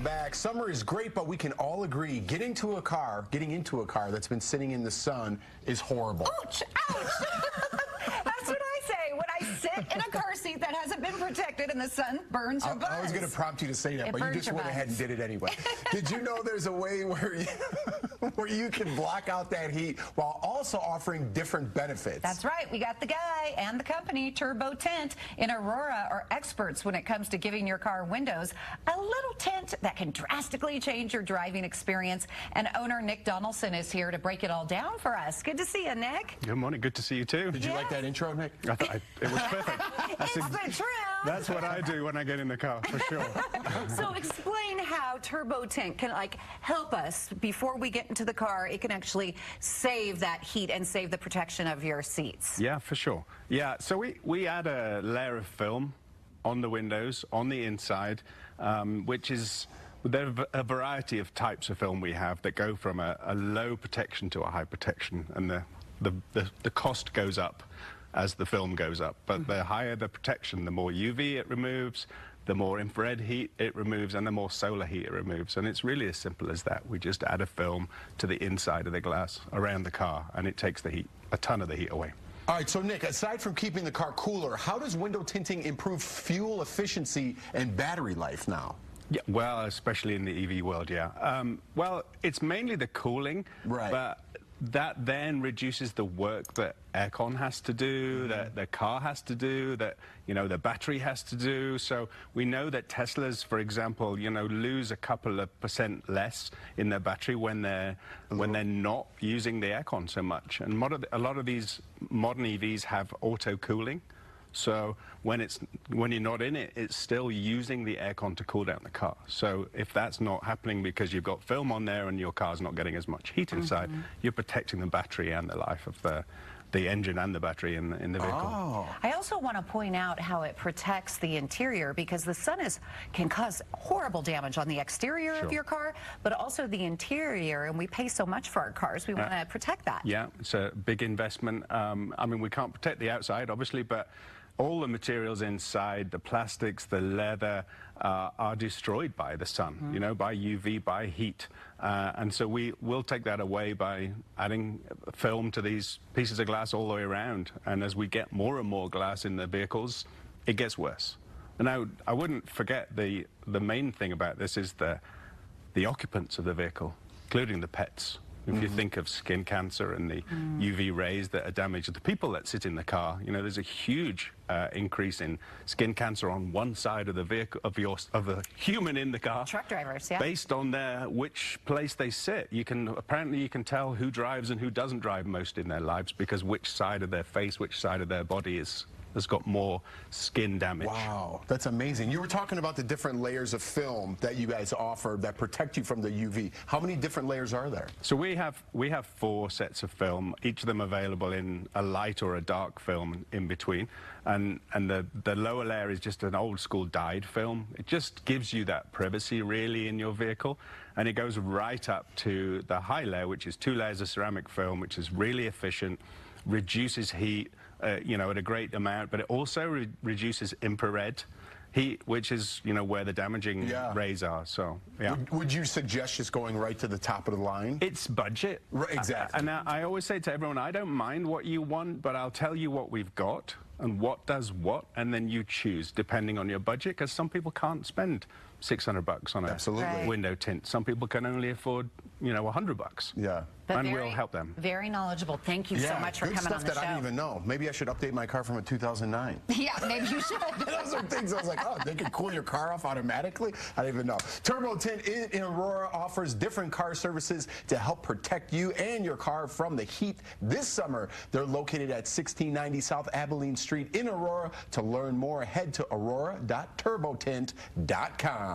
welcome back. Summer is great, but we can all agree getting into a car that's been sitting in the sun is horrible. Ouch! Ouch! That's what I say when I sit in a car seat that hasn't been protected and the sun burns your butt. I was going to prompt you to say that, but you just went ahead and did it anyway. Did you know there's a way where you can block out that heat while also offering different benefits? That's right. We got the guy and the company, Turbo Tint, in Aurora are experts when it comes to giving your car windows a little tint that can drastically change your driving experience. And owner Nick Donaldson is here to break it all down for us. Good to see you, Nick. Good morning. Good to see you too. Did you like that intro, Nick? I thought it was perfect. It's the truth. That's what I do when I get in the car, for sure. So explain how Turbo Tint can help us before we get into the car. It can actually save that heat and save the protection of your seats. Yeah, for sure. Yeah, so we add a layer of film on the windows, on the inside, which is, there are a variety of types of film we have that go from a low protection to a high protection, and the cost goes up as the film goes up. But the higher the protection, the more UV it removes, the more infrared heat it removes, and the more solar heat it removes. And it's really as simple as that. We just add a film to the inside of the glass around the car, and it takes the heat, a ton of the heat away. All right, so Nick, aside from keeping the car cooler, how does window tinting improve fuel efficiency and battery life now? Yeah, well, especially in the EV world, yeah. Well, it's mainly the cooling, right, but that then reduces the work that aircon has to do, that the car has to do, that, you know, the battery has to do. So we know that Teslas, for example, you know, lose a couple of % less in their battery when they're not using the aircon so much. And a lot of these modern EVs have auto cooling. So when you're not in it, it's still using the aircon to cool down the car. So if that's not happening because you've got film on there and your car's not getting as much heat inside, you're protecting the battery and the life of the engine and the battery in the vehicle. Oh. I also want to point out how it protects the interior, because the sun can cause horrible damage on the exterior of your car, but also the interior, and we pay so much for our cars, we want to protect that. Yeah, it's a big investment. I mean, we can't protect the outside, obviously, but all the materials inside, the plastics, the leather, are destroyed by the sun, you know, by UV, by heat. And so we'll take that away by adding film to these pieces of glass all the way around. And as we get more and more glass in the vehicles, it gets worse. And now, I wouldn't forget the main thing about this is the occupants of the vehicle, including the pets. If you think of skin cancer and the UV rays that are damaged, the people that sit in the car, you know, there's a huge increase in skin cancer on one side of the vehicle, of the human in the car. Truck drivers, yeah. Based on which place they sit. Apparently you can tell who drives and who doesn't drive most in their lives, because which side of their face, which side of their body has got more skin damage. Wow, that's amazing. You were talking about the different layers of film that you guys offer that protect you from the UV. How many different layers are there? So we have 4 sets of film, each of them available in a light or a dark film in between. And the lower layer is just an old school dyed film. It just gives you that privacy really in your vehicle. And it goes right up to the high layer, which is 2 layers of ceramic film, which is really efficient, reduces heat, you know, at a great amount, but it also reduces infrared heat, which is, you know, where the damaging rays are. So, yeah. Would you suggest just going right to the top of the line? It's budget. Right, exactly. And I always say to everyone, I don't mind what you want, but I'll tell you what we've got and what does what, and then you choose depending on your budget, because some people can't spend $600 on a window tint. Some people can only afford, you know, $100. Yeah. But and we'll help them. Very knowledgeable. Thank you so much for coming on the show. Good stuff that I didn't even know. Maybe I should update my car from a 2009. Yeah, maybe you should. Those are things I was like, oh, they can cool your car off automatically? I didn't even know. Turbo Tint in Aurora offers different car services to help protect you and your car from the heat this summer. They're located at 1690 South Abilene Street in Aurora. To learn more, head to aurora.turbotint.com.